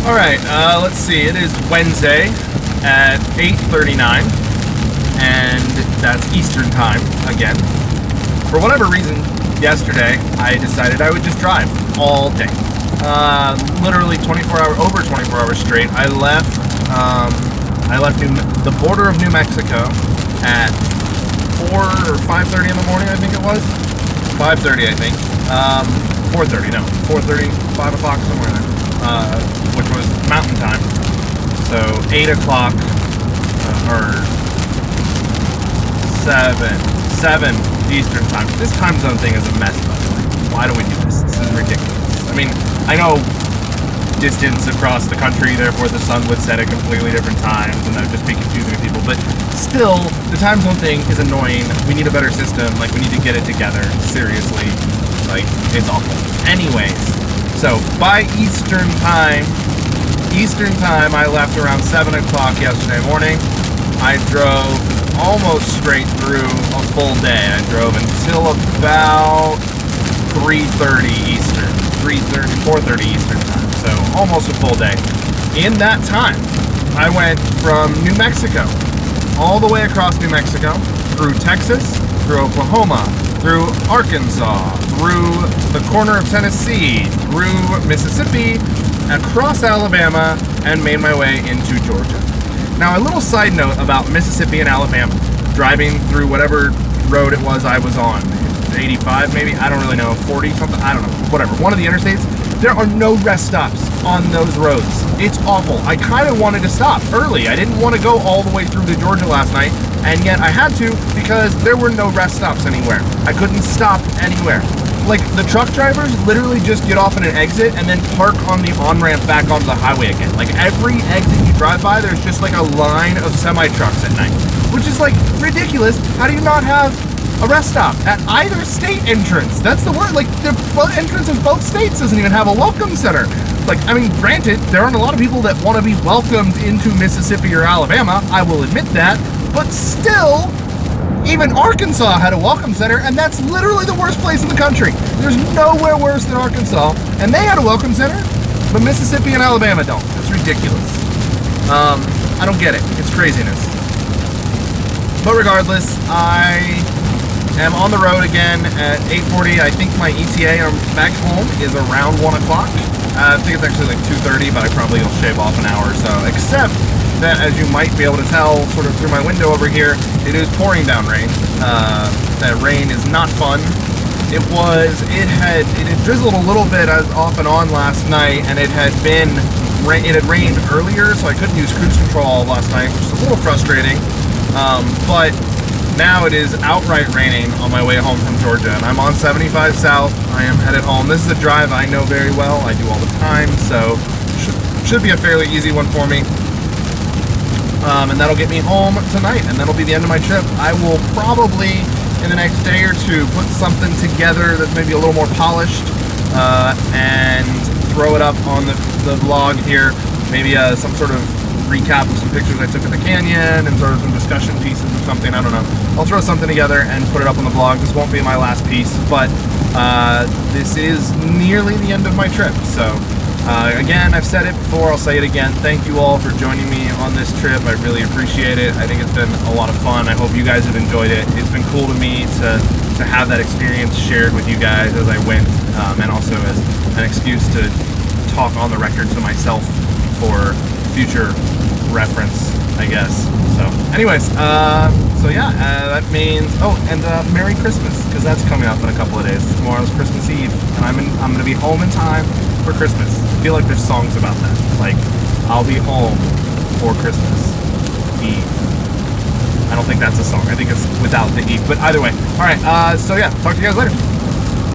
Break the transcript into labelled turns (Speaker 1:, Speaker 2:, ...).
Speaker 1: Alright, let's see. It is Wednesday at 8:39, and that's Eastern time again. For whatever reason, yesterday, I decided I would just drive all day. Literally over 24 hours straight. I left the border of New Mexico at 4 or 5:30 in the morning, I think it was. 5:30, I think. 4:30, no. 4:30, 5 o'clock, somewhere in there. Which was mountain time. So 8 o'clock, or 7 Eastern time. This time zone thing is a mess, by the way. Why do we do this? This is ridiculous. I mean, I know distance across the country, therefore the sun would set at completely different times, and that would just be confusing to people, but still, the time zone thing is annoying. We need a better system. Like, we need to get it together. Seriously. Like, it's awful. Anyways, so by Eastern time, I left around 7 o'clock yesterday morning. I drove almost straight through a full day. I drove until about 3:30 Eastern, 4:30 Eastern time. So almost a full day. In that time, I went from New Mexico all the way across New Mexico, through Texas, through Oklahoma, through Arkansas, through the corner of Tennessee, through Mississippi, across Alabama, and made my way into Georgia. Now, a little side note about Mississippi and Alabama, driving through whatever road it was I was on, 85 maybe, I don't really know, 40 something, I don't know, whatever, one of the interstates. There are no rest stops on those roads. It's awful. I kind of wanted to stop early. I didn't want to go all the way through to Georgia last night, and yet I had to because there were no rest stops anywhere. I couldn't stop anywhere. Like, the truck drivers literally just get off at an exit and then park on the on-ramp back onto the highway again. Like, every exit you drive by, there's just like a line of semi-trucks at night, which is like ridiculous. How do you not have a rest stop at either state entrance? That's the word. Like, the entrance of both states doesn't even have a welcome center. Like, I mean, granted, there aren't a lot of people that want to be welcomed into Mississippi or Alabama. I will admit that. But still, even Arkansas had a welcome center, and that's literally the worst place in the country. There's nowhere worse than Arkansas, and they had a welcome center, but Mississippi and Alabama don't. That's ridiculous. I don't get it. It's craziness. But regardless, I am on the road again at 8:40. I think my ETA back home is around 1 o'clock. I think it's actually like 2:30, but I probably will shave off an hour or so. Except that, as you might be able to tell sort of through my window over here, it is pouring down rain. That rain is not fun. It had drizzled a little bit off and on last night, and it had rained earlier, so I couldn't use cruise control last night, which is a little frustrating. But now it is outright raining on my way home from Georgia, and I'm on 75 South. I am headed home. This is a drive I know very well. I do all the time, so should be a fairly easy one for me. And that'll get me home tonight, and that'll be the end of my trip. I will probably, in the next day or two, put something together that's maybe a little more polished, and throw it up on the vlog here. Maybe some sort of recap of some pictures I took in the canyon and sort of some discussion pieces or something. I don't know. I'll throw something together and put it up on the vlog. This won't be my last piece, but this is nearly the end of my trip. So again, I've said it before, I'll say it again. Thank you all for joining me on this trip. I really appreciate it. I think it's been a lot of fun. I hope you guys have enjoyed it. It's been cool to me to have that experience shared with you guys as I went, and also as an excuse to talk on the record to myself for future reference, I guess. So anyways, so yeah, that means, oh, and Merry Christmas, because that's coming up in a couple of days. Tomorrow's Christmas Eve, and I'm gonna be home in time for Christmas. I feel like there's songs about that, like, I'll be home for Christmas Eve. I don't think that's a song. I think it's without the Eve, but either way. All right, so yeah, talk to you guys later.